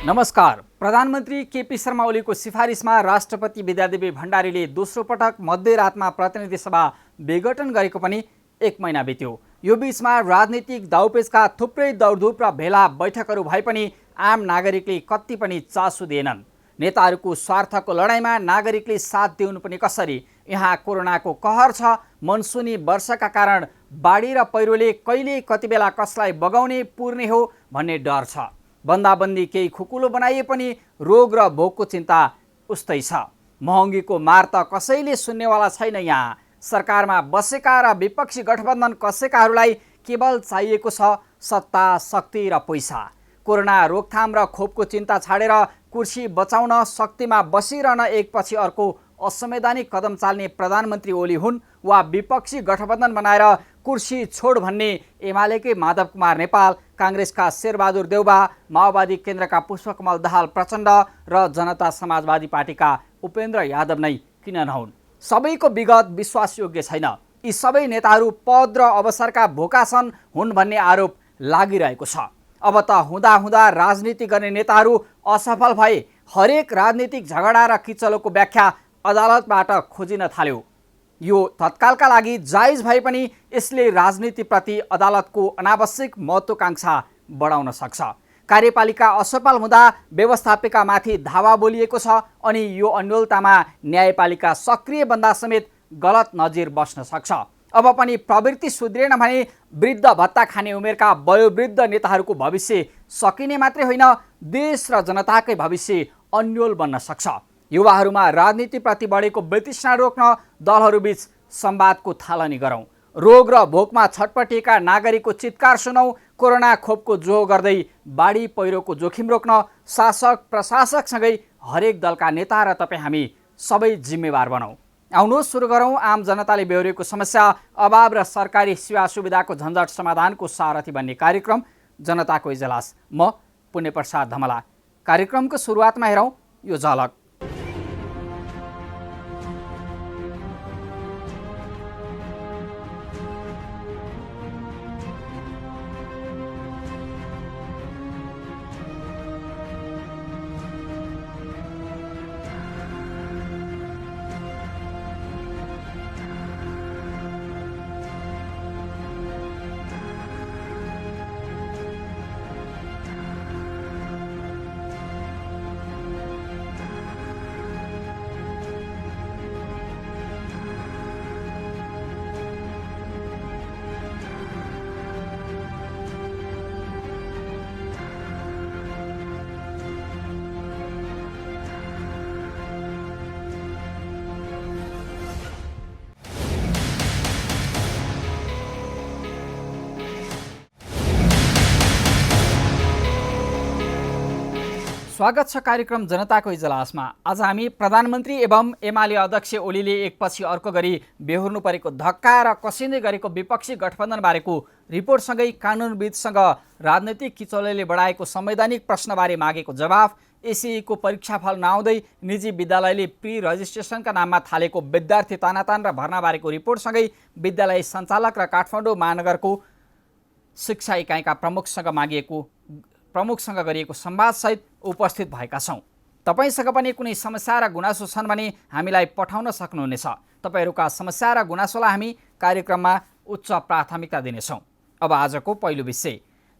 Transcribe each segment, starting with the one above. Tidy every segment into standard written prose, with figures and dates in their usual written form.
नमस्कार। प्रधानमन्त्री केपी शर्मा ओलीको सिफारिसमा राष्ट्रपति विद्यादेवी भण्डारीले दोस्रो पटक मध्यरातमा प्रतिनिधि सभा विघटन गरेको पनि 1 महिना बित्यो। यो बीचमा राजनीतिक दाउपेचका थुप्रै दौडधुप र भेला बैठकहरू भए पनि आम नागरिकले कति पनि चासो दिएनन्। नेताहरूको स्वार्थको लडाईँमा नागरिकले साथ दिउनु पनि कसरी? यहाँ कोरोनाको कहर छ, मनसुनी वर्षाका कारण बाढी र पहिरोले कहिले कतिबेला कसलाई बगाउने पुर्ने हो भन्ने डर छ। बन्दाबन्दी केही खुकुलो बनाइए पनि रोग र भोकको चिन्ता उस्तै छ। महँगीको मार त कसैले सुन्नेवाला छैन। यहाँ सरकारमा बसेका र विपक्षी गठबन्धन कसेकाहरूलाई केवल चाहिएको छ सत्ता, शक्ति र पैसा। कोरोना रोकथाम र खोपको चिन्ता छाडेर कुर्सी बचाउन शक्तिमा बसिरहन एकपछि अर्को असंवैधानिक कदम चाल्ने प्रधानमन्त्री ओली हुन् वा विपक्षी गठबन्धन बनाएर कुर्सी छोड भन्ने एमालेकै माधव कुमार नेपाल, काङ्ग्रेसका शेरबहादुर देउबा, माओवादी केन्द्रका पुष्पकमल दाहाल प्रचण्ड र जनता समाजवादी पार्टीका उपेन्द्र यादव नै किन नहुन्? सबैको विगत विश्वासयोग्य छैन। यी सबै नेताहरू पद र अवसरका भोका हुन् भन्ने आरोप लागिरहेको छ। अब त हुँदा राजनीति गर्ने नेताहरू असफल भए। हरेक राजनीतिक झगडा र किचलोको व्याख्या अदालतबाट खोजिन थाल्यो। यो तत्कालका लागि जायज भए पनि यसले राजनीतिप्रति अदालतको अनावश्यक महत्त्वाकांक्षा बढाउन सक्छ। कार्यपालिका असफल हुँदा व्यवस्थापिकामाथि धावा बोलिएको छ अनि यो अन्योलतामा न्यायपालिका सक्रिय बन्दा समेत गलत नजिर बस्न सक्छ। अब पनि प्रवृत्ति सुध्रिएन भने वृद्ध भत्ता खाने उमेरका वयोवृद्ध नेताहरूको भविष्य सकिने मात्रै होइन, देश र जनताकै भविष्य अन्योल बन्न सक्छ। युवाहरूमा राजनीतिप्रति बढेको वितृष्णा रोक्न दलहरूबीच संवादको थालनी गरौँ। रोग र भोकमा छटपटिएका नागरिकको चित्कार सुनौँ। कोरोना खोपको जोहो गर्दै बाढी पहिरोको जोखिम रोक्न शासक प्रशासकसँगै हरेक दलका नेता र तपाईँ हामी सबै जिम्मेवार बनाऊ। आउनुहोस् सुरु गरौँ आम जनताले बेहोरेको समस्या, अभाव र सरकारी सेवा सुविधाको झन्झट समाधानको सारथी बन्ने कार्यक्रम जनताको इजलास। म पुण्यप्रसाद धमला। कार्यक्रमको सुरुवातमा हेरौँ यो झलक। स्वागत छ कार्यक्रम जनताको इजलासमा। आज हामी प्रधानमन्त्री एवं एमाले अध्यक्ष ओलीले एकपछि अर्को गरी बेहोर्नु परेको धक्का र कसिँदै गरेको विपक्षी गठबन्धन बारेको रिपोर्टसँगै कानुनविदसँग राजनैतिक किचलोले बढाएको संवैधानिक प्रश्नबारे मागेको जवाफ, एसईको परीक्षाफल नआउँदै निजी विद्यालयले प्री रजिस्ट्रेसनका नाममा थालेको विद्यार्थी तानातान र भर्नाबारेको रिपोर्टसँगै विद्यालय सञ्चालक र काठमाडौँ महानगरको शिक्षा इकाइका प्रमुखसँग गरिएको संवादसहित उपस्थित भएका छौँ। तपाईसँग पनि कुनै समस्या र गुनासो छन् भने हामीलाई पठाउन सक्नुहुनेछ। तपाईँहरूका समस्या र गुनासोलाई हामी कार्यक्रममा उच्च प्राथमिकता दिनेछौँ। अब आजको पहिलो विषय,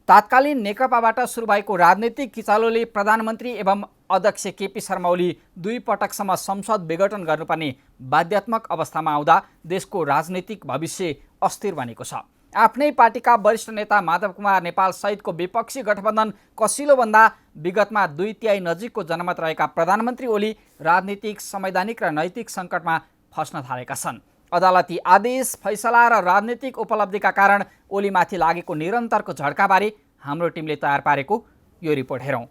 तात्कालीन नेकपाबाट सुरु भएको राजनीतिक किचालोले प्रधानमन्त्री एवं अध्यक्ष केपी शर्मा ओली 2 पटकसम्म संसद विघटन गर्नुपर्ने बाध्यात्मक अवस्थामा आउँदा देशको राजनीतिक भविष्य अस्थिर बनेको छ। आफ्नै पार्टीका वरिष्ठ नेता माधव कुमार नेपाल सहितको विपक्षी गठबन्धन कसिलो भन्दा विगतमा 2/3 नजिकको जनमत रहेका प्रधानमन्त्री ओली राजनीतिक, संवैधानिक र नैतिक सङ्कटमा फस्न थालेका छन्। अदालती आदेश, फैसला र राजनीतिक उपलब्धिका कारण ओलीमाथि लागेको निरन्तरको झड्काबारे हाम्रो टिमले तयार पारेको यो रिपोर्ट हेरौँ।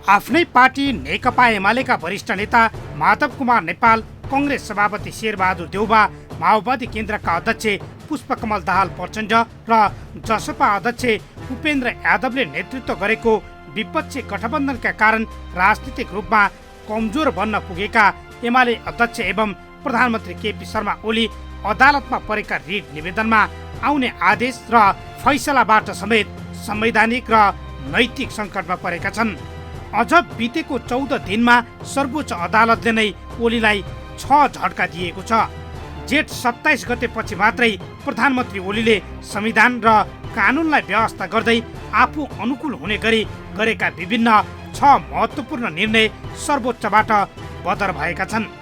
आफ्नै पार्टी नेकपा एमालेका वरिष्ठ नेता माधव कुमार नेपाल, कांग्रेस सभापति शेरबहादुर देउबा, माओवादी केन्द्रका अध्यक्ष पुष्पकमल दाहाल प्रचण्ड र जसपा अध्यक्ष उपेन्द्र यादवले नेतृत्व गरेको विपक्षी गठबन्धनका कारण राजनीतिक रूपमा कमजोर बन्न पुगेका एमाले अध्यक्ष एवं प्रधानमन्त्री केपी शर्मा ओली अदालतमा परेका रिट निवेदनमा आउने आदेश र फैसलाबाट समेत संवैधानिक र नैतिक सङ्कटमा परेका छन्। अझ बितेको 14 दिनमा सर्वोच्च अदालतले नै ओलीलाई 6 झट्का दिएको छ। जेठ 27 गते पछि मात्रै प्रधानमन्त्री ओलीले संविधान र कानुनलाई व्यवस्था गर्दै आफू अनुकूल हुने गरी गरेका विभिन्न 6 महत्त्वपूर्ण निर्णय सर्वोच्चबाट बदर भएका छन्।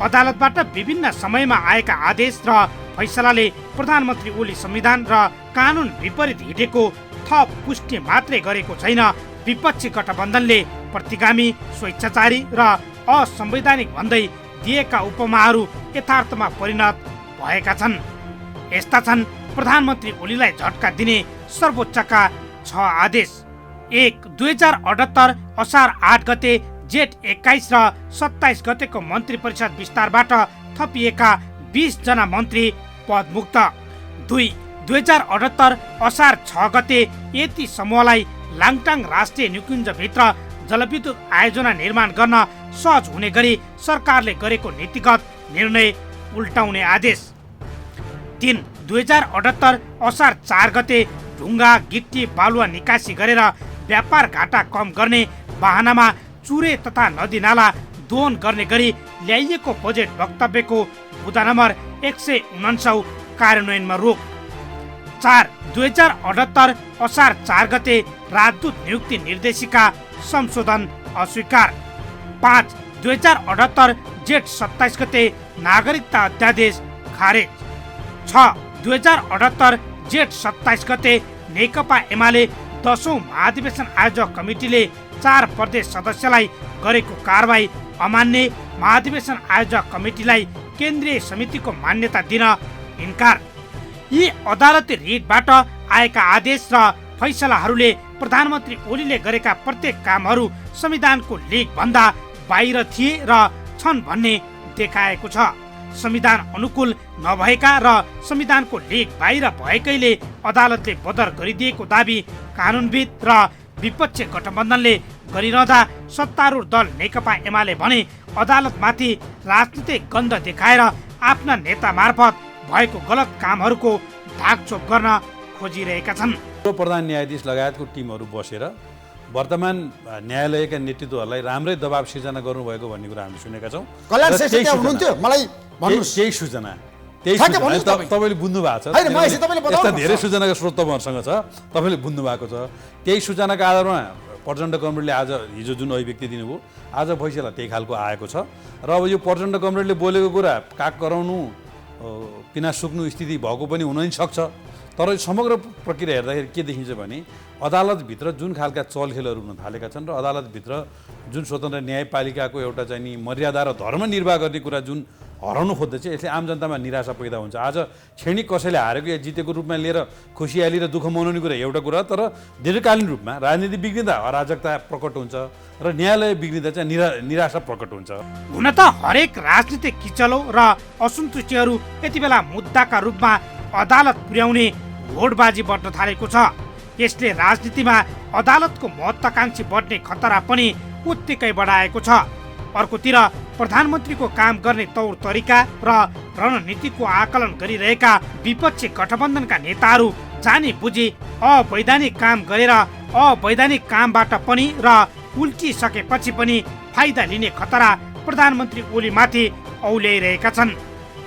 अदालतबाट विभिन्न समयमा आएका आदेश र फैसलाले प्रधानमन्त्री ओली संविधान र कानुन विपरीत हिँडेको थप पुष्टि मात्रै गरेको छैन, विपक्षी गठबन्धनले प्रतिगामी, स्वेच्छाचारी र असंवैधानिक भन्दै दिएका उपमाहरू यथार्थमा परिणत भएका छन्। यस्ता छन् प्रधानमन्त्री ओलीलाई झट्का दिने सर्वोच्चका 6 आदेश। 1. 2078 असार 8 गते जेठ 21 र 27 गतेको मन्त्री परिषद विस्तारबाट थपिएका 20 जना मन्त्री पदमुक्त। 2. 2078 असार 6 गते यति समूहलाई लाङटाङ राष्ट्रिय निकुञ्जभित्र जलविद्युत आयोजना निर्माण गर्न सहज हुने गरी सरकारले गरेको नीतिगत निर्णय उल्टाउने आदेश। 3. 2078 असार 4 गते ढुङ्गा, गिट्टी, बालुवा निकासी गरेर व्यापार घाटा कम गर्ने बहानामा चुरे तथा नदी नाला दोहन गर्ने गरी ल्याइएको बजेट वक्तव्यको बुँदा नम्बर 149 कार्यान्वयनमा रोक। 4. 2078 असार 4 गते राजदूत नियुक्ति निर्देशिका संशोधन अस्वीकार। 5. 2078 जेठ 27 गते नागरिकता अध्यादेश खारेज। 6. 2078 जेठ 27 गते नेकपा एमाले 10औं महाधिवेशन आयोजक कमिटीले 4 प्रदेश सदस्यलाई गरेको कारबाही अमान्य, महाधिवेशन आयोजक कमिटीलाई केन्द्रीय समितिको मान्यता दिन इन्कार। यी अदालती रिटबाट आएका आदेश र फैसलाहरूले प्रधानमन्त्री ओलीले गरेका प्रत्येक कामहरू संविधानको लेख भन्दा बाहिर थिए र छन् भन्ने देखाएको छ। संविधान अनुकूल नभएका र संविधानको लेख बाहिर भएकैले अदालतले बदर गरिदिएको दाबी कानुनविद र विपक्षी गठबन्धनले गरिरहँदा सत्तारूढ दल नेकपा एमाले भने अदालतमाथि राजनीतिक गन्ध देखाएर आफ्ना नेता मार्फत भएको गलत कामहरूको ढाकछोप गर्न खोजिरहेका छन्। प्रधान न्यायाधीश लगायतको टिमहरू बसेर वर्तमान न्यायालयका नेतृत्वहरूलाई राम्रै दबाब सिर्जना गर्नुभएको भन्ने कुरा हामीले सुनेका छौँ। त्यही सूचना तपाईँले बुझ्नु भएको छ। यस्ता धेरै सूचनाको स्रोत तपाईँहरूसँग छ, तपाईँले बुझ्नु भएको छ। त्यही सूचनाको आधारमा प्रचण्ड कमरेडले आज हिजो जुन अभिव्यक्ति दिनुभयो, आज फैसला त्यही खालको आएको छ। र अब यो प्रचण्ड कमरेडले बोलेको कुरा काग कराउनु, पिना सुक्नु स्थिति भएको पनि हुन नि सक्छ। तर समग्र प्रक्रिया हेर्दाखेरि के देखिन्छ भने अदालतभित्र जुन खालका चलखेलहरू हुन थालेका छन् र अदालतभित्र जुन स्वतन्त्र न्यायपालिकाको एउटा चाहिँ नि मर्यादा र धर्म निर्वाह गर्ने कुरा जुन हराउनु खोज्दैछ, यसले आम जनतामा निराशा पैदा हुन्छ। आज क्षणिक कसैले हारेको या जितेको रूपमा लिएर खुसियाली र दुःख मनाउने कुरा एउटा कुरा, तर दीर्घकालीन रूपमा राजनीति बिग्रिँदा अराजकता प्रकट हुन्छ र न्यायालय बिग्रिँदा चाहिँ निराशा प्रकट हुन्छ। हुन त हरेक राजनीतिक किचलो र असन्तुष्टिहरू यति बेला मुद्दाका रूपमा अदालत पुर्याउने होडबाजी बढ्न थालेको छ। यसले राजनीतिमा अदालतको महत्वाकांक्षी बढ्ने खतरा पनि उत्तिकै बढाएको छ। अर्कोतिर प्रधानमन्त्रीको काम गर्ने तौर तरिका र रणनीतिको आकलन गरिरहेका विपक्षी गठबन्धनका नेताहरू जानी बुझी अवैधानिक काम गरेर अवैधानिक कामबाट पनि र उल्टिसकेपछि पनि फाइदा लिने खतरा प्रधानमन्त्री ओलीमाथि औल्याइरहेका छन्।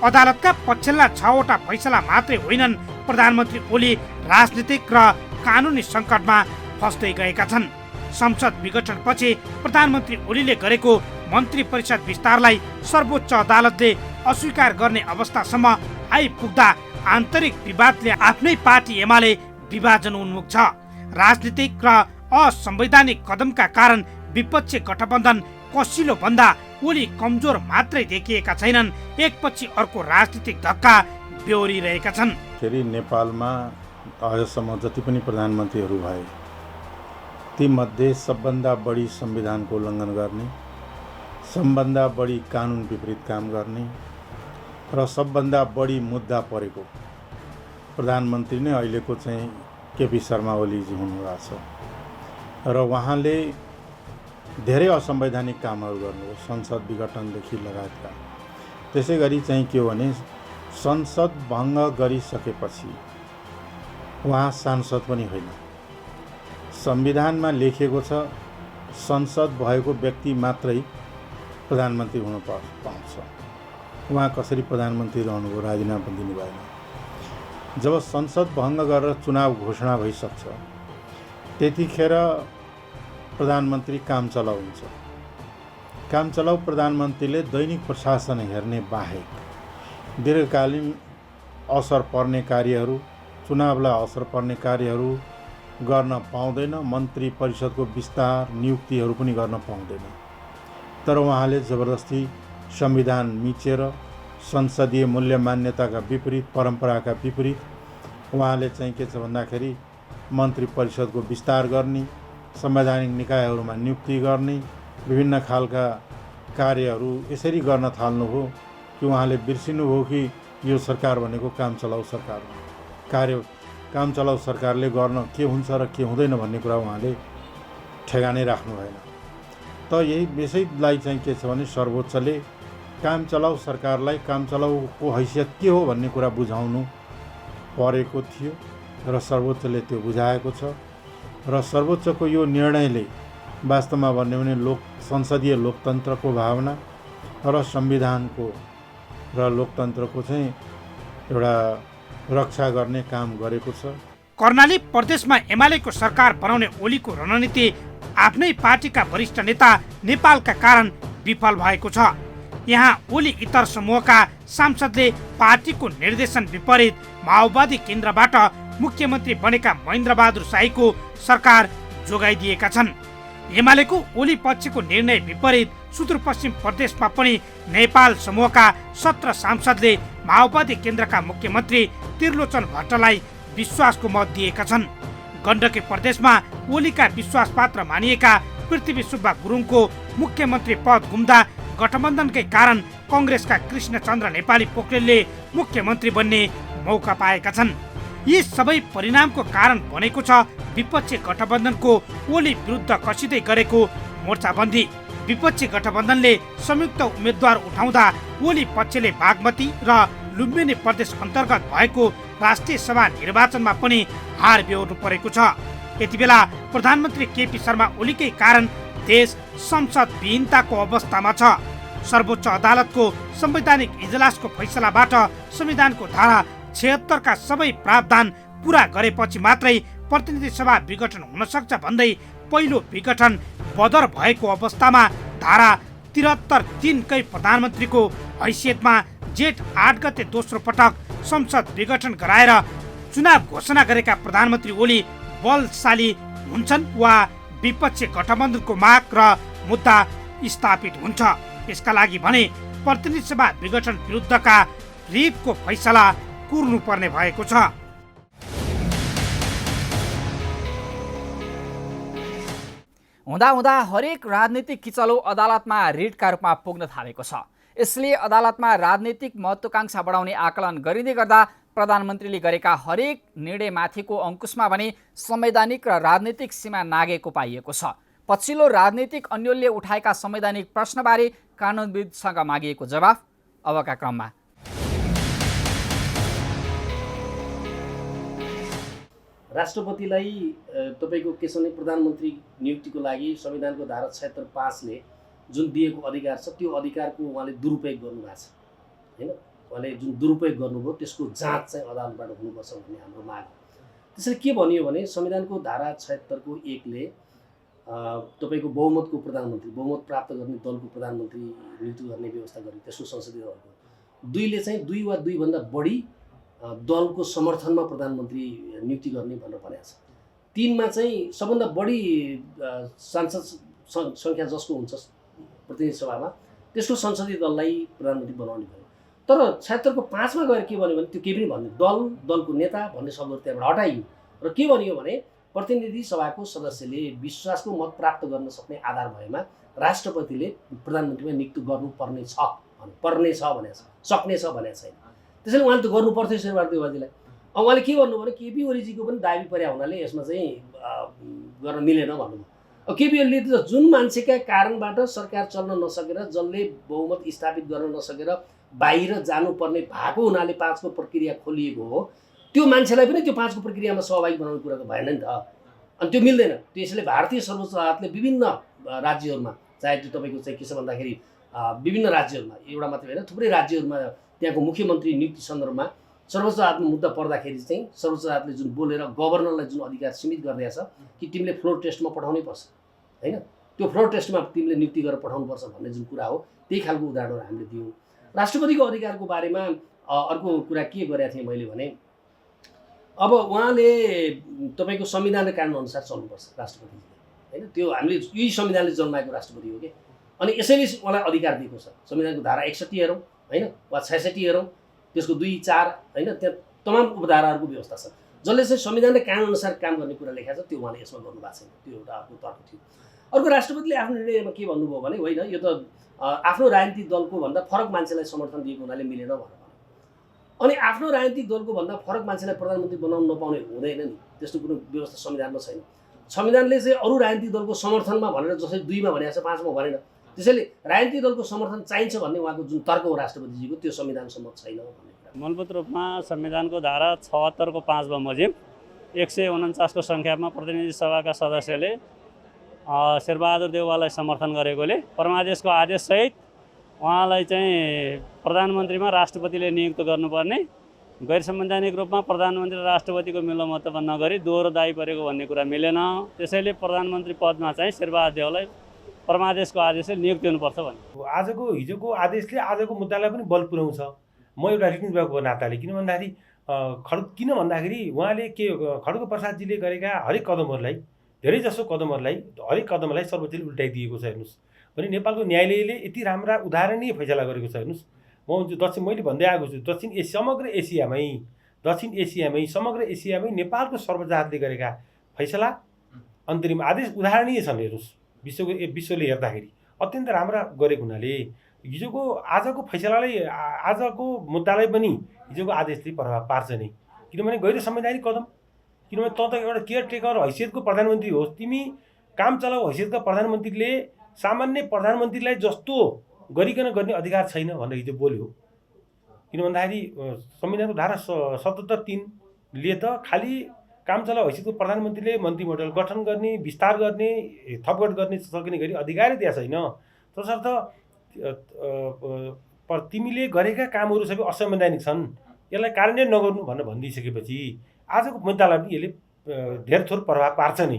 अदालतका पछिल्ला 6 वटा फैसला मात्रै होइनन्, प्रधानमन्त्री ओली राजनीतिक र कानुनी सङ्कटमा फस्दै गएका छन्। संसद विघटनपछि प्रधानमन्त्री ओलीले गरेको मन्त्री परिषद विस्तारलाई सर्वोच्च अदालतले अस्वीकार गर्ने अवस्थासम्म आइपुग्दा आन्तरिक विवादले आफ्नै पार्टी एमाले विभाजन उन्मुख छ। राजनीतिक र असंवैधानिक कदमका कारण विपक्षी गठबन्धन कसिलो भन्दा ओली कमजोर मात्रै देखिएका छैनन्, एकपछि अर्को राजनीतिक धक्का बेहोरिरहेका छन्। नेपालमा आजसम्म जति पनि प्रधानमन्त्रीहरू भए तीमध्ये सबभन्दा बढी संविधानको उल्लङ्घन गर्ने, सबभन्दा बढी कानुन विपरीत काम गर्ने र सबभन्दा बढी मुद्दा परेको प्रधानमन्त्री नै अहिलेको चाहिँ केपी शर्मा ओलीजी हुनुभएको छ। र उहाँले धेरै असंवैधानिक कामहरू गर्नुभयो, संसद विघटनदेखि लगायतका। त्यसै गरी चाहिँ के हो भने संसद भङ्ग गरिसकेपछि उहाँ सांसद पनि होइन। संविधानमा लेखिएको छ संसद भएको व्यक्ति मात्रै प्रधानमन्त्री हुन पाउँछ। उहाँ कसरी प्रधानमन्त्री रहनुभयो? राजीनामा पनि दिनु भएन। जब संसद भङ्ग गरेर चुनाव घोषणा भइसक्छ त्यतिखेर प्रधानमन्त्री काम चलाउ हुन्छ। काम चलाउ प्रधानमन्त्रीले दैनिक प्रशासन हेर्ने बाहेक दीर्घकालीन असर पर्ने कार्यहरू, चुनावलाई असर पर्ने कार्यहरू गर्न पाउँदैन। मन्त्री परिषदको विस्तार नियुक्तिहरू पनि गर्न पाउँदैन। तर उहाँले जबरजस्ती संविधान मिचेर संसदीय मूल्य मान्यताका विपरीत, परम्पराका विपरीत उहाँले चाहिँ के छ भन्दाखेरि मन्त्री परिषदको विस्तार गर्ने, संवैधानिक निकायहरूमा नियुक्ति गर्ने, विभिन्न खालका कार्यहरू यसरी गर्न थाल्नुभयो कि उहाँले बिर्सिनुभयो कि यो सरकार भनेको काम चलाउ सरकार हो। काम चलाउ सरकारले गर्न के हुन्छ र के हुँदैन भन्ने कुरा उहाँले ठेगानै राख्नु भएन। त यसैलाई चाहिँ के छ भने सर्वोच्चले काम चलाउ सरकारलाई काम चलाउको हैसियत के हो भन्ने कुरा बुझाउनु परेको थियो र सर्वोच्चले त्यो बुझाएको छ। र सर्वोच्चको यो निर्णयले वास्तवमा भन्यो भने संसदीय लोकतन्त्रको भावना र संविधानको र लोकतन्त्रको चाहिँ एउटा रक्षा गर्ने काम गरेको छ। कर्णाली प्रदेशमा एमालेको सरकार बनाउने ओलीको रणनीति आफ्नै पार्टीका वरिष्ठ नेता नेपालका कारण विफल भएको छ। यहाँ ओली इतर समूहका सांसदले पार्टीको निर्देशन विपरीत माओवादी केन्द्रबाट मुख्यमन्त्री बनेका महेन्द्र बहादुर शाहीको सरकार जोगाइदिएका छन्। एमालेको ओली पक्षको निर्णय विपरीत सुदूरपश्चिम प्रदेशमा पनि नेपाल समूहका 17 सांसदले माओवादी केन्द्रका मुख्यमन्त्री त्रिलोचन भट्टलाई विश्वासको मत दिएका छन्। गण्डकी प्रदेशमा ओलीका विश्वासपात्र मानिएका पृथ्वी सुब्बा गुरुङको मुख्यमन्त्री पद गुम्दा गठबन्धनकै कारण कङ्ग्रेसका कृष्णचन्द्र नेपाली पोखरेलले मुख्यमन्त्री बन्ने मौका पाएका छन्। यी सबै परिणामको कारण बनेको छ विपक्षी गठबन्धनको ओली विरुद्ध कसिँदै गरेको मोर्चाबन्दी। विपक्षी गठबन्धनले संयुक्त उम्मेद्वार उठाउँदा ओली पक्षले बागमती र लुम्बिनी प्रदेश अन्तर्गत भएको राष्ट्रिय सभा निर्वाचनमा पनि हार बेहोर्नु परेको छ। यति बेला प्रधानमन्त्री केपी शर्मा ओलीकै कारण देश संसद विहीनताको अवस्थामा छ। सर्वोच्च अदालतको संवैधानिक इजलासको फैसलाबाट संविधानको धारा 76 का सबै प्रावधान पूरा गरेपछि मात्रै प्रतिनिधि सभा विघटन हुन सक्छ भन्दै पहिलो विघटन बदर भएको अवस्थामा धारा 73(3) कै प्रधानमन्त्रीको हैसियतमा जेठ 8 गते दोस्रो पटक संसद विघटन गराएर चुनाव घोषणा गरेका प्रधानमन्त्री ओली बलशाली हुन्छन् वा विपक्षी गठबन्धनको माग र मुद्दा स्थापित हुन्छ। यसका लागि भने प्रतिनिधि सभा विघटन विरुद्धका रिटको फैसला कुर्नुपर्ने भएको छ। हुँदा हरेक राजनीतिक किचलो अदालतमा रिटका रूपमा पुग्न थालेको छ। यसले अदालतमा राजनीतिक महत्त्वाकांक्षा बढाउने आकलन गरिँदै गर्दा प्रधानमन्त्रीले गरेका हरेक निर्णयमाथिको अंकुशमा भने संवैधानिक र राजनीतिक सीमा नागेको पाइएको छ। पछिल्लो राजनीतिक अन्यलले उठाएका संवैधानिक प्रश्नबारे कानुनविदसँग मागिएको जवाफ अबका क्रममा। राष्ट्रपतिलाई तपाईको के छ भने प्रधानमन्त्री नियुक्तिको लागि संविधानको धारा 76(5) ले जुन दिएको अधिकार छ त्यो अधिकारको उहाँले दुरुपयोग गर्नुभएको छ हैन। उहाँले जुन दुरुपयोग गर्नुभयो त्यसको जाँच चाहिँ अदालतबाट हुनुपर्छ भन्ने हाम्रो माग हो। त्यसैले के भनियो भने संविधानको धारा 76 को 1 ले तपाईको बहुमतको प्रधानमन्त्री, बहुमत प्राप्त गर्ने दलको प्रधानमन्त्री नियुक्ति गर्ने व्यवस्था गर्ने त्यसको संसदीय दलको 2 ले चाहिँ 2 वा 2 भन्दा बढी दलको समर्थनमा प्रधानमन्त्री नियुक्ति गर्ने भनेर भनेको छ। 3 मा चाहिँ सबभन्दा बढी सांसद संख्या जसको हुन्छ प्रतिनिधि सभामा त्यसको संसदीय दललाई प्रधानमन्त्री बनाउने भयो। तर 76 को 5 मा गएर के भन्यो भने त्यो केही पनि भन्ने दलको नेता भन्ने शब्दहरू त्यहाँबाट हटाइयो र के भनियो भने प्रतिनिधि सभाको सदस्यले विश्वासको मत प्राप्त गर्न सक्ने आधार भएमा राष्ट्रपतिले प्रधानमन्त्रीमा नियुक्ति गर्नुपर्ने छ भनेको छ, सक्ने छ भनेको छैन। त्यसैले उहाँले त गर्नु पर्थ्यो शेरबहादुर देउवाजीलाई। अब उहाँले के भन्नु भने केपी ओलीजीको पनि दाबी पर्या हुनाले यसमा चाहिँ गर्न मिलेन भन्नुभयो। अब केपी ओलीले त जुन मान्छेका कारणबाट सरकार चल्न नसकेर जसले बहुमत स्थापित गर्न नसकेर बाहिर जानुपर्ने भएको हुनाले 5 को प्रक्रिया खोलिएको हो त्यो मान्छेलाई पनि त्यो 5 को प्रक्रियामा सहभागी बनाउने कुरा त भएन नि त। अनि त्यो मिल्दैन। त्यसैले भारतीय सर्वोच्च अदालतले विभिन्न राज्यहरूमा, चाहे त्यो तपाईँको चाहिँ के छ भन्दाखेरि विभिन्न राज्यहरूमा, एउटा मात्रै होइन थुप्रै राज्यहरूमा त्यहाँको मुख्यमन्त्री नियुक्ति सन्दर्भमा सर्वोच्च अदालतमा मुद्दा पर्दाखेरि चाहिँ सर्वोच्च अदालतले जुन बोलेर गभर्नरलाई जुन अधिकार सीमित गरिदिएको छ कि तिमीले फ्लोर टेस्टमा पठाउनै पर्छ होइन, त्यो फ्लोर टेस्टमा तिमीले नियुक्ति गरेर पठाउनुपर्छ भन्ने जुन कुरा हो त्यही खालको उदाहरणहरू हामीले दियौँ। राष्ट्रपतिको अधिकारको बारेमा अर्को कुरा के गरेका थिएँ मैले भने अब उहाँले तपाईँको संविधान र कानुन अनुसार चल्नुपर्छ राष्ट्रपतिले होइन, त्यो हामीले यही संविधानले जन्माएको राष्ट्रपति हो कि। अनि यसैले उहाँलाई अधिकार दिएको छ। संविधानको धारा 61 हेरौँ होइन वा 66 हेरौँ, त्यसको 2, 4 होइन, त्यहाँ तमाम उपधाराहरूको व्यवस्था छ जसले चाहिँ संविधान र कानुन अनुसार काम गर्ने कुरा लेखेको छ। त्यो उहाँले यसमा गर्नुभएको छैन, त्यो एउटा अर्को तर्क थियो। अर्को राष्ट्रपतिले आफ्नो निर्णयमा के भन्नुभयो भने होइन यो त आफ्नो राजनीतिक दलको भन्दा फरक मान्छेलाई समर्थन दिएको हुनाले मिलेन भनेर। अनि आफ्नो राजनीतिक दलको भन्दा फरक मान्छेलाई प्रधानमन्त्री बनाउन नपाउने हुँदैन नि, त्यस्तो कुनै व्यवस्था संविधानमा छैन। संविधानले चाहिँ अरू राजनीतिक दलको समर्थनमा भनेर जसरी 2 मा भनेको छ 5 मा भनेन। त्यसैले राजनीतिक दलको समर्थन चाहिन्छ भन्ने उहाँको जुन तर्क हो राष्ट्रपतिजीको त्यो संविधान सम्मत छैन भन्ने कुरा। मूलभूत रूपमा संविधानको धारा 76 को 5 बमोजिम 149 को सङ्ख्यामा प्रतिनिधि सभाका सदस्यले शेरबहादुर देउवालाई समर्थन गरेकोले परमादेशको आदेशसहित उहाँलाई चाहिँ प्रधानमन्त्रीमा राष्ट्रपतिले नियुक्त गर्नुपर्ने, गैर संवैधानिक रूपमा प्रधानमन्त्री र राष्ट्रपतिको मिलोमतमा नगरी दोहोरो दायी परेको भन्ने कुरा मिलेन। त्यसैले प्रधानमन्त्री पदमा चाहिँ शेरबहादुर देउवालाई परमादेशको आदेशले नियुक्ति हुनुपर्छ भन्ने। आजको हिजोको आदेशले आजको मुद्दालाई पनि बल पुर्याउँछ। म एउटा रिटर्न विभागको नाताले किन भन्दाखेरि उहाँले के खड्ग प्रसादजीले गरेका हरेक कदमहरूलाई, धेरैजसो कदमहरूलाई, हरेक कदमलाई सर्वोच्चले उल्टाइदिएको छ। हेर्नुहोस् भने नेपालको न्यायालयले यति राम्रा उदाहरणीय फैसला गरेको छ। हेर्नुहोस् मैले भन्दै आएको छु समग्र एसियामै नेपालको सर्वोच्च अदालतले गरेका फैसला अन्तरिम आदेश उदाहरणीय छन्। हेर्नुहोस् विश्वले हेर्दाखेरि अत्यन्त राम्रा गरेको हुनाले आजको फैसलालाई, आजको मुद्दालाई पनि हिजोको आदेशले प्रभाव पार्छ नै। किनभने गैर संवैधानिक कदम, किनभने त एउटा केयरटेकर हैसियतको प्रधानमन्त्री होस्, तिमी काम चलाऊ हैसियतका प्रधानमन्त्रीले सामान्य प्रधानमन्त्रीलाई जस्तो गरिकन गर्ने अधिकार छैन भनेर हिजो बोल्यो। किन भन्दाखेरि संविधानको धारा 77(3) त खालि काम चलाऊ हैसियतको प्रधानमन्त्रीले मन्त्रीमण्डल गठन गर्ने, विस्तार गर्ने, थपगढ गर्ने सक्ने गरी अधिकारै दिएको छैन। तसर्थ तिमीले गरेका कामहरू सबै असंवैधानिक छन्, यसलाई कार्यान्वयन नगर्नु भनेर भनिदिइसकेपछि आजको मुद्दालाई पनि यसले धेर थोर प्रभाव पार्छ नै।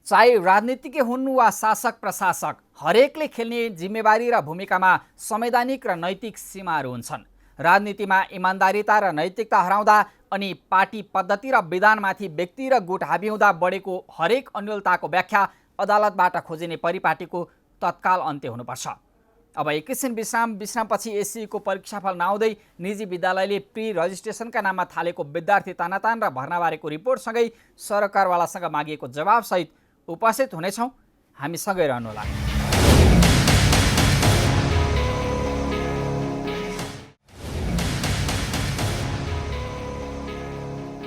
चाहे राजनीतिज्ञ हुन् वा शासक प्रशासक, हरेकले खेल्ने जिम्मेवारी र भूमिकामा संवैधानिक र नैतिक सीमाहरू हुन्छन्। राजनीतिमा इमान्दारिता र नैतिकता हराउँदा अनि पार्टी पद्धति र विधानमाथि व्यक्ति र गुट हाबी हुँदा बढेको हरेक अन्यलताको व्याख्या अदालतबाट खोजिने परिपाटीको तत्काल अन्त्य हुनुपर्छ। अब एकैछिन विश्रामपछि एससीको परीक्षाफल नआउँदै निजी विद्यालयले प्री रजिस्ट्रेसनका नाममा थालेको विद्यार्थी तानातान र भर्नाबारेको रिपोर्टसँगै सरकारवालासँग मागिएको जवाबसहित उपस्थित हुनेछौँ। हामीसँगै रहनुहोला।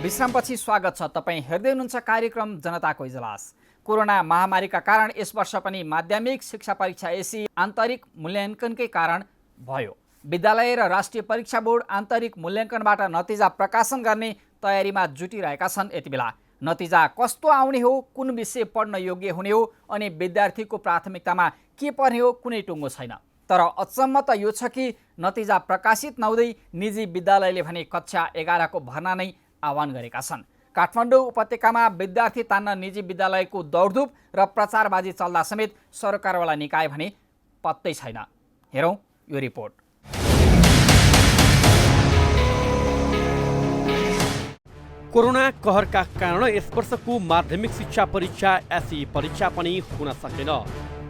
विश्रामपछि स्वागत छ। तपाईँ हेर्दै हुनुहुन्छ कार्यक्रम जनताको इजलास। कोरोना महामारीका कारण यस वर्ष पनि माध्यमिक शिक्षा परीक्षा एसी आन्तरिक मूल्याङ्कनकै कारण भयो। विद्यालय र राष्ट्रिय परीक्षा बोर्ड आन्तरिक मूल्याङ्कनबाट नतिजा प्रकाशन गर्ने तयारीमा जुटिरहेका छन्। यति बेला नतिजा कस्तो आउने हो, कुन विषय पढ्न योग्य हुने हो अनि विद्यार्थीको प्राथमिकतामा के पर्ने हो, कुनै टुङ्गो छैन। तर अचम्म त यो छ कि नतिजा प्रकाशित नहुँदै निजी विद्यालयले भने कक्षा 11 को भर्ना नै आह्वान गरेका छन्। काठमाडौँ उपत्यकामा विद्यार्थी तान्न निजी विद्यालयको दौडधुप र प्रचारबाजी चल्दा समेत सरकारवाला निकाय भने पत्तै छैन। हेरौँ यो रिपोर्ट। कोरोना कहरका कारण यस वर्षको माध्यमिक शिक्षा परीक्षा एसई परीक्षा पनि हुन सकेन।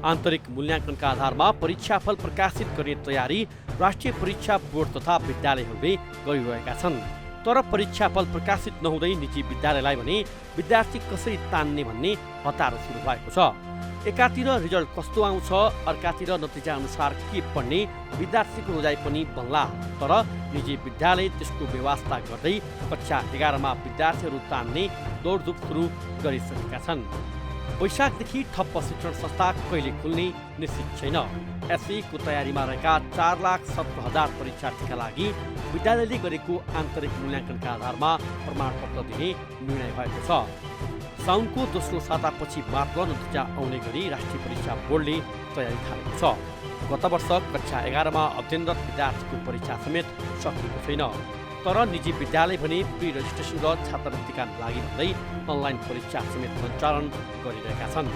आन्तरिक मूल्याङ्कनका आधारमा परीक्षाफल प्रकाशित गर्ने तयारी राष्ट्रिय परीक्षा बोर्ड तथा विद्यालयहरूले गरिरहेका छन्। तर परीक्षाफल प्रकाशित नहुँदै निजी विद्यालयलाई भने विद्यार्थी कसरी तान्ने भन्ने हतारो सुरु भएको छ। एकातिर रिजल्ट कस्तो आउँछ, अर्कातिर नतिजा अनुसार के पढ्ने विद्यार्थीको रोजाइ पनि बन्ला। तर निजी विद्यालय त्यसको व्यवस्था गर्दै कक्षा 11 मा विद्यार्थीहरू तान्ने दौडधुप सुरु गरिसकेका छन्। वैशाखदेखि ठप्प शिक्षण संस्था कहिले खुल्ने निश्चित छैन। एसईको तयारीमा रहेका 4,70,000 परीक्षार्थीका लागि विद्यालयले गरेको आन्तरिक मूल्याङ्कनका आधारमा प्रमाणपत्र दिने निर्णय भएको छ। साउनको दोस्रो सातापछि मात्र नतिजा आउने गरी राष्ट्रिय परीक्षा बोर्डले तयारी थालेको छ। गत वर्ष कक्षा 11मा अध्ययनरत विद्यार्थीको परीक्षा समेत सकिएको छैन। तर निजी विद्यालय भने प्री रजिस्ट्रेसन र छात्रवृत्तिका लागि भन्दै अनलाइन परीक्षा समेत सञ्चालन गरिरहेका छन्।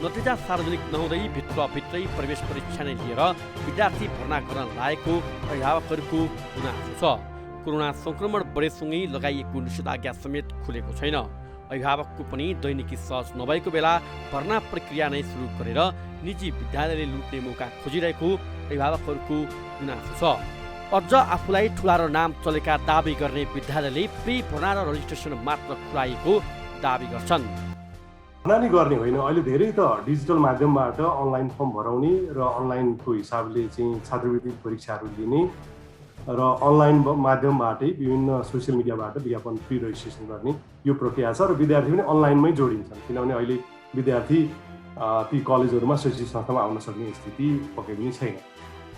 नतिजा सार्वजनिक नहुँदै भित्रभित्रै प्रवेश परीक्षा नै लिएर विद्यार्थी भर्ना गर्न लागेको अभिभावकहरूको गुनासो छ। कोरोना संक्रमण बढेसँगै लगाइएको निषेधाज्ञा समेत खुलेको छैन। अभिभावकको पनि दैनिकी सहज नभएको बेला भर्ना प्रक्रिया नै सुरु गरेर निजी विद्यालयले लुट्ने मौका खोजिरहेको अभिभावकहरूको गुनासो छ। अझ आफूलाई ठुला र नाम चलेका दाबी गर्ने विद्यालयले प्री भर्ना र रजिस्ट्रेसन मात्र खुलाएको दाबी गर्छन्। भर्ना नै गर्ने होइन, अहिले धेरै त डिजिटल माध्यमबाट अनलाइन फर्म भराउने र अनलाइनको हिसाबले चाहिँ छात्रवृत्ति परीक्षाहरू लिने र अनलाइन माध्यमबाटै विभिन्न सोसियल मिडियाबाट विज्ञापन प्री रजिस्ट्रेसन गर्ने यो प्रक्रिया छ र विद्यार्थी पनि अनलाइनमै जोडिन्छन्, किनभने अहिले विद्यार्थी ती कलेजहरूमा शैक्षिक संस्थामा आउन सक्ने स्थिति पक्कै पनि छैन।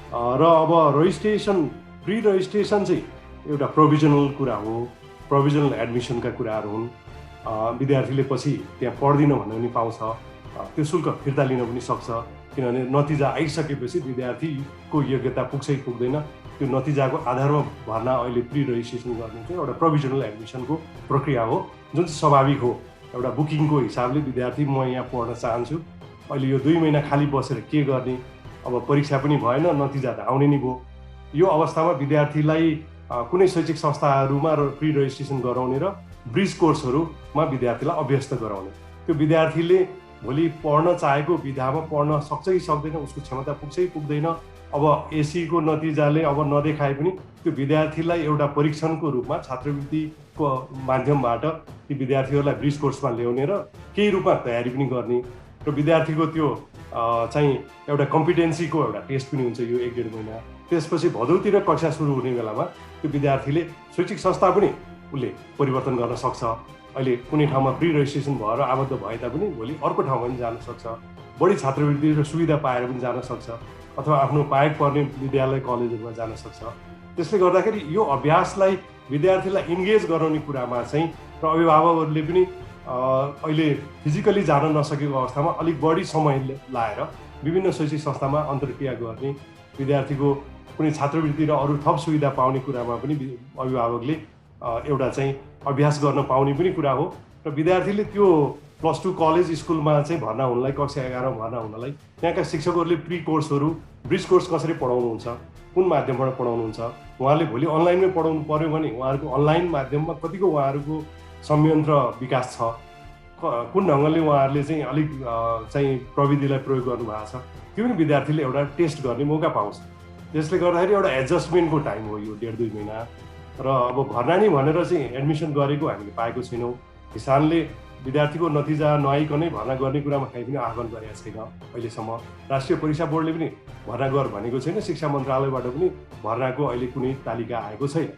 र अब प्री रजिस्ट्रेसन चाहिँ एउटा प्रोभिजनल कुरा हो, प्रोभिजनल एडमिसनका कुराहरू हुन्। विद्यार्थीले पछि त्यहाँ पढ्दिनँ भन्ने पनि पाउँछ, त्यो शुल्क फिर्ता लिन पनि सक्छ, किनभने नतिजा आइसकेपछि विद्यार्थीको योग्यता पुग्छ कि पुग्दैन त्यो नतिजाको आधारमा भर्ना अहिले प्री रजिस्ट्रेसन गर्ने चाहिँ एउटा प्रोभिजनल एडमिसनको प्रक्रिया हो, जुन चाहिँ स्वाभाविक हो। एउटा बुकिङको हिसाबले विद्यार्थी म यहाँ पढ्न चाहन्छु, अहिले यो 2 महिना खाली बसेर के गर्ने, अब परीक्षा पनि भएन, नतिजा त आउने नै भयो। यो अवस्थामा विद्यार्थीलाई कुनै शैक्षिक संस्थाहरूमा प्री रजिस्ट्रेसन गराउने र ब्रिज कोर्सहरूमा विद्यार्थीलाई अभ्यस्त गराउने, त्यो विद्यार्थीले भोलि पढ्न चाहेको विधामा पढ्न सक्छ कि सक्दैन, उसको क्षमता पुग्छ कि पुग्दैन, अब एसीको नतिजाले अब नदेखाए पनि त्यो विद्यार्थीलाई एउटा परीक्षणको रूपमा छात्रवृत्तिको माध्यमबाट ती विद्यार्थीहरूलाई ब्रिज कोर्समा ल्याउने र केही रूपमा तयारी पनि गर्ने र विद्यार्थीको त्यो चाहिँ एउटा कम्पिटेन्सीको एउटा टेस्ट पनि हुन्छ यो 1-1.5 महिना। त्यसपछि भदौतिर कक्षा सुरु हुने बेलामा त्यो विद्यार्थीले शैक्षिक संस्था पनि उसले परिवर्तन गर्न सक्छ। अहिले कुनै ठाउँमा प्री रजिस्ट्रेसन भएर आबद्ध भए तापनि भोलि अर्को ठाउँमा पनि जान सक्छ, बढी छात्रवृत्ति र सुविधा पाएर पनि जान सक्छ, अथवा आफ्नो पाएक पर्ने विद्यालय कलेजहरूमा जान सक्छ। त्यसले गर्दाखेरि यो अभ्यासलाई विद्यार्थीलाई इन्गेज गराउने कुरामा चाहिँ र अभिभावकहरूले पनि अहिले फिजिकली जान नसकेको अवस्थामा अलिक बढी समय लाएर विभिन्न शैक्षिक संस्थामा अन्तर्क्रिया गर्ने, विद्यार्थीको कुनै छात्रवृत्ति र अरू थप सुविधा पाउने कुरामा पनि अभिभावकले एउटा चाहिँ अभ्यास गर्न पाउने पनि कुरा हो। र विद्यार्थीले त्यो +2 कलेज स्कुलमा चाहिँ भर्ना हुनलाई, कक्षा 11मा भर्ना हुनलाई त्यहाँका शिक्षकहरूले प्री कोर्सहरू, ब्रिज कोर्स कसरी पढाउनुहुन्छ, कुन माध्यमबाट पढाउनुहुन्छ, उहाँले भोलि अनलाइनमै पढाउनु पर्यो भने उहाँहरूको अनलाइन माध्यममा कतिको उहाँहरूको संयन्त्र विकास छ, कुन ढङ्गले उहाँहरूले चाहिँ अलिक चाहिँ प्रविधिलाई प्रयोग गर्नुभएको छ, त्यो पनि विद्यार्थीले एउटा टेस्ट गर्ने मौका पाउँछ। त्यसले गर्दाखेरि एउटा एडजस्टमेन्टको टाइम हो यो 1.5-2 महिना। र अब भर्ना नै भनेर चाहिँ एडमिसन गरेको हामीले पाएको छैनौँ। किसानले विद्यार्थीको नतिजा नआइकनै भर्ना गर्ने कुरामा कहीँ पनि आह्वान गरेको छैन अहिलेसम्म। राष्ट्रिय परीक्षा बोर्डले पनि भर्ना गर भनेको छैन, शिक्षा मन्त्रालयबाट पनि भर्नाको अहिले कुनै तालिका आएको छैन।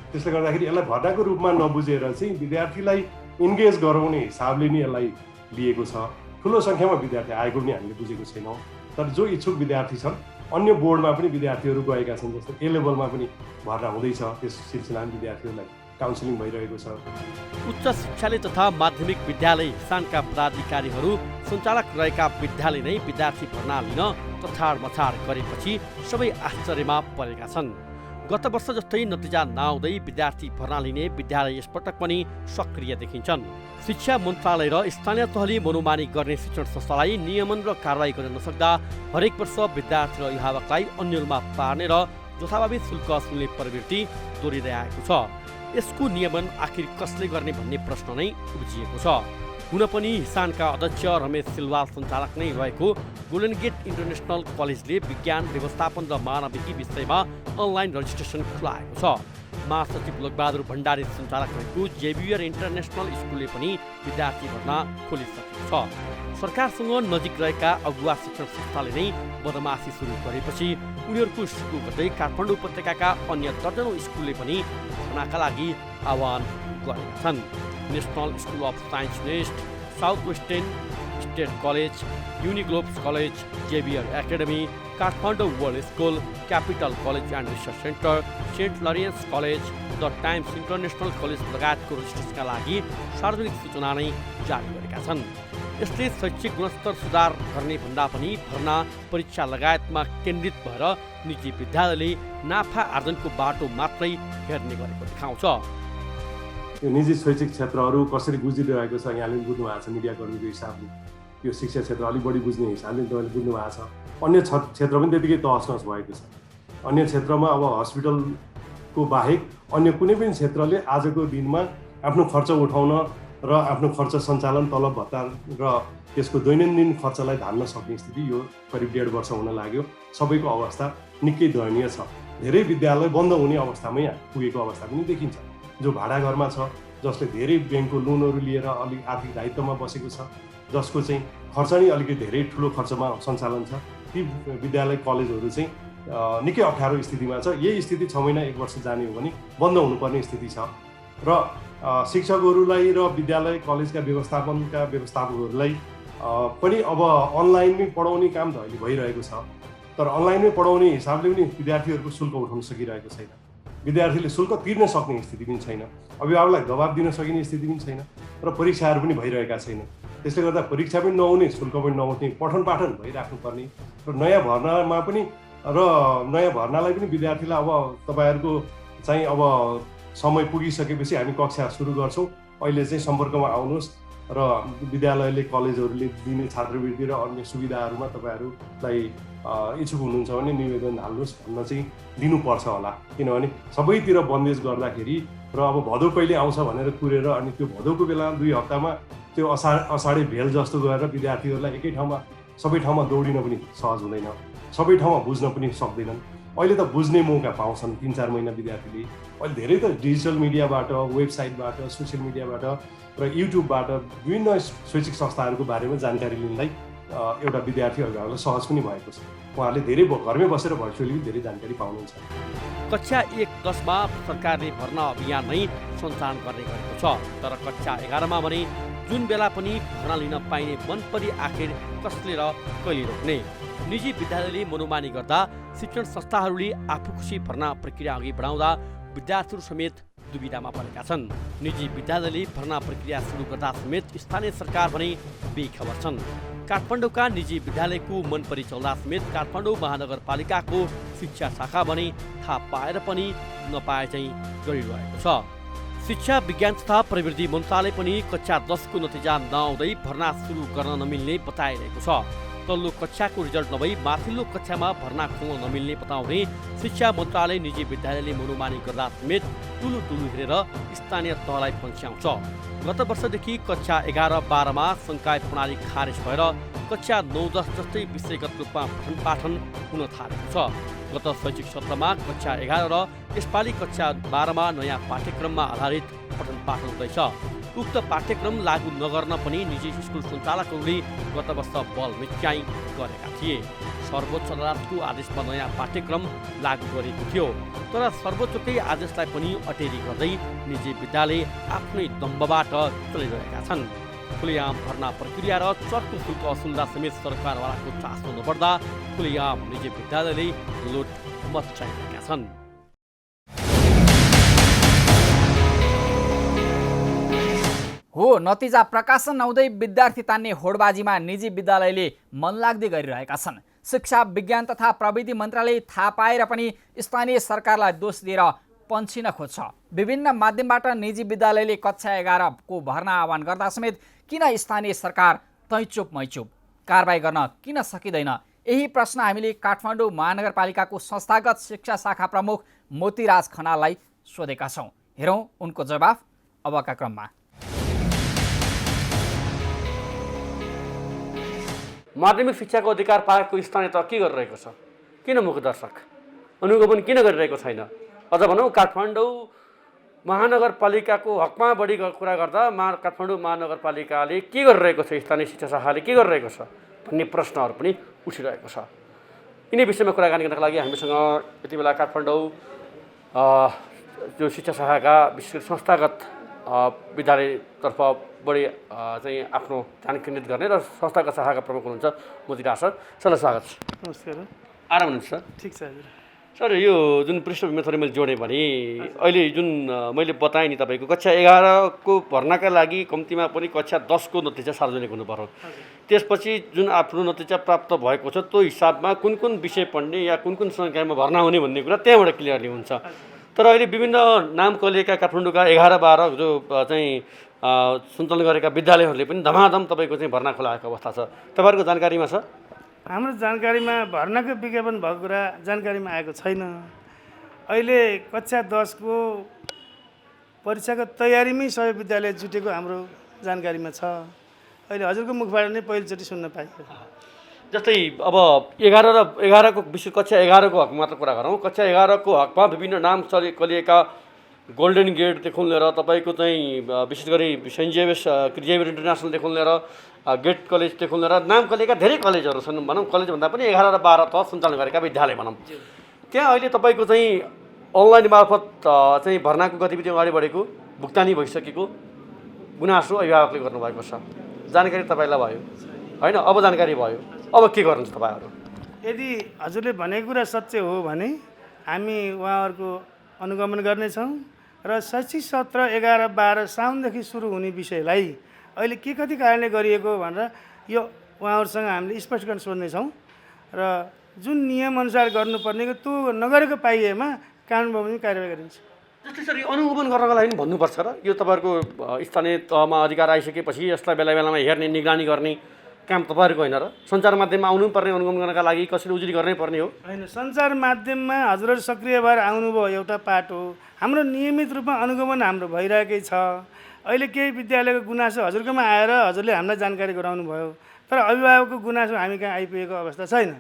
त्यसले गर्दाखेरि यसलाई भर्नाको रूपमा नबुझेर चाहिँ विद्यार्थीलाई इन्गेज गराउने हिसाबले नै यसलाई लिएको छ। ठुलो सङ्ख्यामा विद्यार्थी आएको पनि हामीले बुझेको छैनौँ। तर जो इच्छुक विद्यार्थी छन्, अन्य बोर्डमा पनि विद्यार्थीहरू गएका छन्, जस्तो A लेभलमा पनि भर्ना हुँदैछ, त्यस सिलसिलामा विद्यार्थीहरूलाई काउन्सिलिङ भइरहेको छ। उच्च शिक्षालय तथा माध्यमिक विद्यालय हिसानका पदाधिकारीहरू सञ्चालक रहेका विद्यालय नै विद्यार्थी भर्ना लिन तछाड मछाड गरेपछि सबै आश्चर्यमा परेका छन्। गत वर्ष जस्तै नतिजा नआउँदै विद्यार्थी भर्ना लिने विद्यालय यसपटक पनि सक्रिय देखिन्छन्। शिक्षा मन्त्रालय र स्थानीय तहले मनोमानी गर्ने शिक्षण संस्थालाई नियमन र कारवाही गर्न नसक्दा हरेक वर्ष विद्यार्थी र अभिभावकलाई अन्यलमा पार्ने र जथाभावी शुल्क असुल्ने प्रवृत्ति दोहोरिरहेको छ। यसको नियमन आखिर कसले गर्ने भन्ने प्रश्न नै उब्जिएको छ। हुन पनि हिसानका अध्यक्ष रमेश सिलवाल सञ्चालक नै रहेको गोल्डन गेट इन्टरनेसनल कलेजले विज्ञान व्यवस्थापन र मानविकी विषयमा अनलाइन रजिस्ट्रेसन खुलाएको छ। महासचिव लोकबहादुर भण्डारी सञ्चालक रहेको जेभियर इन्टरनेसनल स्कुलले पनि विद्यार्थी भर्ना खोलिसकेको छ। सरकारसँग नजिक रहेका अगुवा शिक्षण संस्थाले नै बदमासी सुरु गरेपछि उनीहरूको स्कुल गर्दै काठमाडौँ उपत्यकाका अन्य दर्जनौँ स्कुलले पनि भर्नाका लागि आह्वान गरेका छन्। National School of Science NEST, South Western State College, Uniglobes College, Xavier Academy, Kathmandu World School, Capital College and Research Centre, Saint Lawrence College, the Times International College लगायतको रजिस्ट्रेसनका लागि सार्वजनिक सूचना नै जारी गरेका छन्। यसले शैक्षिक गुणस्तर सुधार गर्ने भन्दा पनि भर्ना परीक्षा लगायतमा केन्द्रित भएर निजी विद्यालयले नाफा आर्जनको बाटो मात्रै हेर्ने गरेको देखाउँछ। यो निजी शैक्षिक क्षेत्रहरू कसरी बुझिरहेको छ यहाँले बुझ्नु भएको छ मिडियाकर्मीको हिसाबले, यो शिक्षा क्षेत्र अलिक बढी बुझ्ने हिसाबले तपाईँले बुझ्नु भएको छ। अन्य क्षेत्र पनि त्यतिकै तहस भएको छ। अन्य क्षेत्रमा अब हस्पिटलको बाहेक अन्य कुनै पनि क्षेत्रले आजको दिनमा आफ्नो खर्च उठाउन र आफ्नो खर्च सञ्चालन तलब भत्ता र त्यसको दैनन्दिन खर्चलाई धान्न सक्ने स्थिति यो करिब 1.5 वर्ष हुन लाग्यो। सबैको अवस्था निकै दयनीय छ। धेरै विद्यालय बन्द हुने अवस्थामै पुगेको अवस्था पनि देखिन्छ। जो भाडा घरमा छ, जसले धेरै ब्याङ्कको लोनहरू लिएर अलिक आर्थिक दायित्वमा बसेको छ, जसको चाहिँ खर्च नै अलिकति धेरै ठुलो खर्चमा सञ्चालन छ, ती विद्यालय कलेजहरू चाहिँ निकै अप्ठ्यारो स्थितिमा छ। यही स्थिति 6 महिना 1 वर्ष जाने हो भने बन्द हुनुपर्ने स्थिति छ र शिक्षकहरूलाई र विद्यालय कलेजका व्यवस्थापकहरूलाई पनि अब अनलाइनमै पढाउने काम त अहिले भइरहेको छ। तर अनलाइनमै पढाउने हिसाबले पनि विद्यार्थीहरूको शुल्क उठाउन सकिरहेको छैन। विद्यार्थीले शुल्क तिर्न सक्ने स्थिति पनि छैन। अभिभावकलाई दबाब दिन सकिने स्थिति पनि छैन र परीक्षाहरू पनि भइरहेका छैन। त्यसले गर्दा परीक्षा पनि नहुने, शुल्क पनि नउठ्ने, पठन पाठन भइराख्नुपर्ने र नयाँ भर्नालाई पनि विद्यार्थीलाई अब तपाईँहरूको चाहिँ अब समय पुगिसकेपछि हामी कक्षा सुरु गर्छौँ, अहिले चाहिँ सम्पर्कमा आउनुहोस् र विद्यालयले कलेजहरूले दिने छात्रवृत्ति र अन्य सुविधाहरूमा तपाईँहरूलाई इच्छुक हुनुहुन्छ भने निवेदन हाल्नुहोस् भन्न चाहिँ दिनुपर्छ होला। किनभने सबैतिर बन्देज गर्दाखेरि र अब भदौ कहिले आउँछ भनेर कुरेर अनि त्यो भदौको बेला 2 हप्तामा त्यो असाढे भेल जस्तो गरेर विद्यार्थीहरूलाई एकै ठाउँमा सबै ठाउँमा दौडिन पनि सहज हुँदैन, सबै ठाउँमा बुझ्न पनि सक्दैनन्। अहिले त बुझ्ने मौका पाउँछन् 3-4 महिना विद्यार्थीले। अहिले धेरै त डिजिटल मिडियाबाट, वेबसाइटबाट, सोसियल मिडियाबाट र युट्युबबाट विभिन्न शैक्षिक संस्थाहरूको बारेमा जानकारी लिनलाई एउटा विद्यार्थी अभिभावकलाई सहज पनि भएको छ। उहाँहरूले धेरै घरमै बसेर भर्चुअली पनि धेरै जानकारी पाउनुहुन्छ। कक्षा 1-10 मा सरकारले भर्ना अभियान नै सञ्चालन गर्ने गरेको छ। तर कक्षा 11 मा भने जुन बेला पनि भर्ना लिन पाइने मन परी आखिर कसले र कहिले रोक्ने? निजी विद्यालयले मनोमानी गर्दा शिक्षण संस्थाहरूले आफू खुसी भर्ना प्रक्रिया अघि बढाउँदा विद्यार्थीहरू समेत दुविधामा परेका छन्। निजी विद्यालयले भर्ना प्रक्रिया सुरु गर्दा समेत स्थानीय सरकार भने बेखबर छन्। काठमाडौँका निजी विद्यालयको मन परी चल्दा समेत काठमाडौँ महानगरपालिकाको शिक्षा शाखा भने थाहा पाएर पनि नपाए चाहिँ गरिरहेको छ। शिक्षा विज्ञान तथा प्रविधि मन्त्रालय पनि कक्षा 10 को नतिजा नआउँदै भर्ना सुरु गर्न नमिल्ने बताइरहेको छ। तल्लो कक्षाको रिजल्ट नभई माथिल्लो कक्षामा भर्ना खोल्न नमिल्ने बताउँदै शिक्षा मन्त्रालय निजी विद्यालयले मनोमानी गर्दा समेत टुलु हेरेर स्थानीय तहलाई पन्छ्याउँछ। गत वर्षदेखि कक्षा 11-12 मा संकाय प्रणाली खारेज भएर कक्षा 9-10 जस्तै विषयगत रूपमा पठन पाठन हुन थालेको छ। गत शैक्षिक सत्रमा कक्षा 11 र यसपालि कक्षा 12 मा नयाँ पाठ्यक्रममा आधारित पठन पाठन हुँदैछ। उक्त पाठ्यक्रम लागू नगर्न पनि निजी स्कुल सञ्चालकहरूले गत वर्ष बल मिच्चाइ गरेका थिए। सर्वोच्च अदालतको आदेशमा नयाँ पाठ्यक्रम लागू गरेको थियो। तर सर्वोच्चकै आदेशलाई पनि अटेरी गर्दै निजी विद्यालय आफ्नै दम्बबाट चलिरहेका छन्। खुलेआम भर्ना प्रक्रिया र चर्को शुल्क असुल्दा समेत सरकारवालाको चासो नपर्दा खुलेआम निजी विद्यालयले लुट मचाइरहेका छन्। हो, नतिजा प्रकाशन नहुँदै विद्यार्थी तान्ने होडबाजीमा निजी विद्यालयले मनलाग्दै गरिरहेका छन्। शिक्षा विज्ञान तथा प्रविधि मन्त्रालय थाहा पाएर पनि स्थानीय सरकारलाई दोष दिएर पन्छिन खोज्छ। विभिन्न माध्यमबाट निजी विद्यालयले कक्षा 11 को भर्ना आह्वान गर्दा समेत किन स्थानीय सरकार तैचुप मैचुप कारबाही गर्न किन सकिँदैन? यही प्रश्न हामीले काठमाडौँ महानगरपालिकाको संस्थागत शिक्षा शाखा प्रमुख मोतीराज खनाललाई सोधेका छौँ। हेरौँ उनको जवाफ अबका क्रममा। माध्यमिक शिक्षाको अधिकार पाएको स्थानीय तह के गरिरहेको छ? किन मुख दर्शक अनुगमन किन गरिरहेको छैन? अझ भनौँ काठमाडौँ महानगरपालिकाको हकमा बढी कुरा गर्दा काठमाडौँ महानगरपालिकाले के गरिरहेको छ, स्थानीय शिक्षा शाखाले के गरिरहेको छ भन्ने प्रश्नहरू पनि उठिरहेको छ। यिनै विषयमा कुराकानी गर्नका लागि हामीसँग यति बेला काठमाडौँ जो शिक्षा शाखाका विशेष संस्थागत विद्यालयतर्फ बढी चाहिँ आफ्नो ध्यान केन्द्रित गर्ने र संस्थाका शाखाका प्रमुख हुनुहुन्छ मोतिराज सर। सरलाई स्वागत छ। नमस्कार। आराम हुनुहुन्छ सर? ठिक छ हजुर। सर यो जुन पृष्ठभूमिमा थोरै मैले जोडेँ भने अहिले जुन मैले बताएँ नि तपाईँको कक्षा 11को भर्नाका लागि कम्तीमा पनि कक्षा 10को नतिजा सार्वजनिक हुनु पर्यो। त्यसपछि जुन आफ्नो नतिजा प्राप्त भएको छ त्यो हिसाबमा कुन कुन विषय पढ्ने या कुन कुन सङ्ख्यामा भर्ना हुने भन्ने कुरा त्यहाँबाट क्लियरली हुन्छ। तर अहिले विभिन्न नाम कलिएका काठमाडौँका 11-12 जो चाहिँ सञ्चालन गरेका विद्यालयहरूले पनि धमाधम तपाईँको चाहिँ भर्ना खोलाएको अवस्था छ। तपाईँहरूको जानकारीमा छ? हाम्रो जानकारीमा भर्नाको विज्ञापन भएको कुरा जानकारीमा आएको छैन। अहिले कक्षा 10को परीक्षाको तयारीमै सबै विद्यालय जुटेको हाम्रो जानकारीमा छ। अहिले हजुरको मुखबाट नै पहिलोचोटि सुन्न पाइयो। जस्तै अब 11को विशेष कक्षा 11को हक मात्र कुरा गरौँ। कक्षा 11को हकमा विभिन्न नाम कलिएका गोल्डन गेटदेखि लिएर तपाईँको चाहिँ विशेष गरी सेन्ट जेभियर इन्टरनेसनलदेखि लिएर गेट कलेजदेखि लिएर नाम कलिएका धेरै कलेजहरू छन् भनौँ। कलेज भन्दा पनि 11 र 12 तह सञ्चालन गरेका विद्यालय भनौँ। त्यहाँ अहिले तपाईँको चाहिँ अनलाइन मार्फत चाहिँ भर्नाको गतिविधि अगाडि बढेको, भुक्तानी भइसकेको गुनासो अभिभावकले गर्नुभएको छ। जानकारी तपाईँलाई भयो होइन? अब जानकारी भयो, अब के गर्नुहुन्छ तपाईँहरू? यदि हजुरले भनेको कुरा सत्य हो भने हामी उहाँहरूको अनुगमन गर्नेछौँ र शैक्षिक सत्र 11-12 साउनदेखि सुरु हुने विषयलाई अहिले के कति कारणले गरिएको भनेर यो उहाँहरूसँग हामीले स्पष्टीकरण सोध्नेछौँ र जुन नियमअनुसार गर्नुपर्नेको त्यो नगरेको पाइएमा कानुन बमोजिम कारबाही गरिन्छ। जस्तै सर यो अनुगमन गर्नको लागि भन्नुपर्छ र यो तपाईँहरूको स्थानीय तहमा अधिकार आइसकेपछि यसलाई बेला बेलामा हेर्ने, निगरानी गर्ने काम तपाईँहरूको होइन र? सञ्चार माध्यममा आउनुपर्ने अनुगमन गर्नका लागि कसरी उजुरी गर्नै पर्ने हो? होइन, सञ्चार माध्यममा हजुरहरू सक्रिय भएर आउनुभयो एउटा पाठ हो। हाम्रो नियमित रूपमा अनुगमन हाम्रो भइरहेकै छ। अहिले केही विद्यालयको गुनासो हजुरकोमा आएर हजुरले हामीलाई जानकारी गराउनु भयो, तर अभिभावकको गुनासो हामी कहाँ आइपुगेको अवस्था छैन।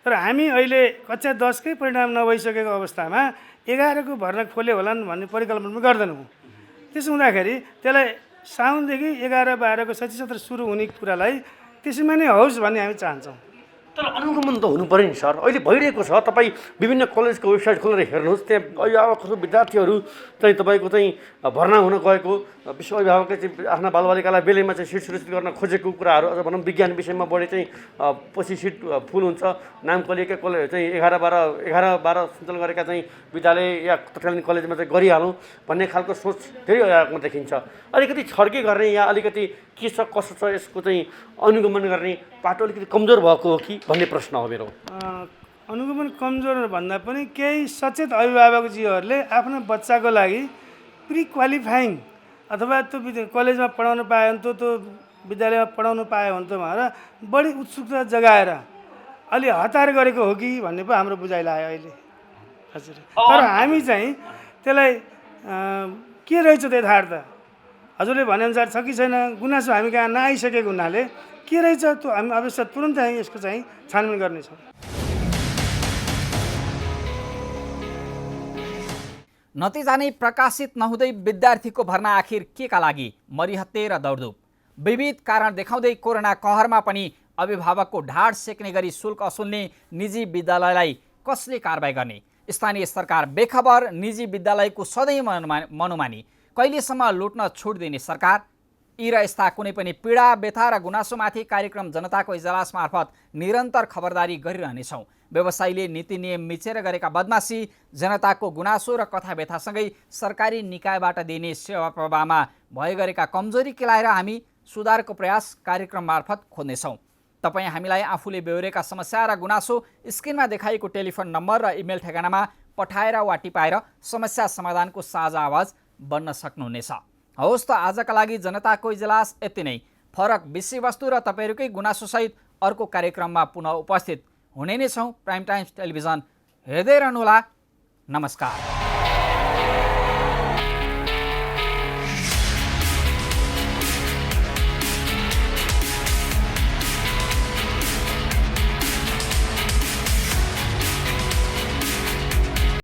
तर हामी अहिले कक्षा 10कै परिणाम नभइसकेको अवस्थामा 11को भर्ना खोल्यो होलान् भन्ने परिकल्पना पनि गर्दैनौँ। त्यसो हुँदाखेरि त्यसलाई साउनदेखि 11-12को शैक्षिक सत्र सुरु हुने कुरालाई त्यसैमा नै होस् भन्ने हामी चाहन्छौँ। तर अनुगमन त हुनु पऱ्यो नि सर। अहिले भइरहेको छ, तपाईँ विभिन्न कलेजको वेबसाइट खोलेर हेर्नुहोस्, त्यहाँ अभिभावकहरू विद्यार्थीहरू चाहिँ तपाईँको चाहिँ भर्ना हुन गएको विश्व अभिभावकले चाहिँ आफ्ना बालबालिकालाई बेलैमा चाहिँ सिट सुरक्षित गर्न खोजेको कुराहरू अझ भनौँ विज्ञान विषयमा बढी चाहिँ पछि सिट फुल हुन्छ। नाम कलिएका कलेज चाहिँ 11-12 सञ्चालन गरेका चाहिँ विद्यालय या तत्कालीन कलेजमा चाहिँ गरिहालौँ भन्ने खालको सोच धेरै अभिभावकमा देखिन्छ। अलिकति छड्के गर्ने या अलिकति के छ कसो छ यसको चाहिँ अनुगमन गर्ने पाटो अलिकति कमजोर भएको हो कि भन्ने प्रश्न हो मेरो। अनुगमन कमजोर भन्दा पनि केही सचेत अभिभावकजीहरूले आफ्नो बच्चाको लागि प्रि क्वालिफाइङ अथवा त्यो कलेजमा पढाउनु पायो भने त्यो विद्यालयमा पढाउनु पायो भने त भनेर बढी उत्सुकता जगाएर अलि हतार गरेको हो कि भन्ने पो हाम्रो बुझाइ लाग्यो अहिले। हजुर, तर हामी चाहिँ त्यसलाई के रहेछ त यथार्थ हजुरले भनेअनुसार छ कि छैन गुनासो हामी कहाँ नआइसकेको हुनाले के रहेछ त्यो हामी अवश्य तुरन्तै यसको चाहिँ छानबिन गर्नेछौँ। नतिजा नै प्रकाशित नहुँदै विद्यार्थीको भर्ना आखिर के का लागि? मरिहत्ते र दौडधुप विविध कारण देखाउँदै कोरोना कहरमा पनि अभिभावकको ढाड सेक्ने गरी शुल्क असुल्ने निजी विद्यालयलाई कसले कारबाही गर्ने? स्थानीय सरकार बेखबर, निजी विद्यालयको सधैँ मनोमानी, कहिलेसम्म लुट्न छुट दिने सरकार? यी र यस्ता कुनै पनि पीडा, व्यथा र गुनासोमाथि कार्यक्रम जनताको इजलास मार्फत निरन्तर खबरदारी गरिरहनेछौँ। व्यवसायीले नीति नियम मिचेर गरेका बदमासी, जनताको गुनासो र कथा व्यथासँगै सरकारी निकायबाट दिने सेवा प्रवाहमा भए गरेका कमजोरी केलाएर हामी सुधारको प्रयास कार्यक्रम मार्फत खोज्नेछौँ। तपाईँ हामीलाई आफूले बेहोरेका समस्या र गुनासो स्क्रिनमा देखाइएको टेलिफोन नम्बर र इमेल ठेगानामा पठाएर वा टिपाएर समस्या समाधानको साझा आवाज बन्न सक्नुहुनेछ। हवस् त आजका लागि जनताको इजलास यति नै। फरक विषयवस्तु र तपाईँहरूकै गुनासोसहित अर्को कार्यक्रममा पुनः उपस्थित हुने नै छौँ। प्राइम टाइम्स टेलिभिजन हेर्दै रहनुहोला। नमस्कार।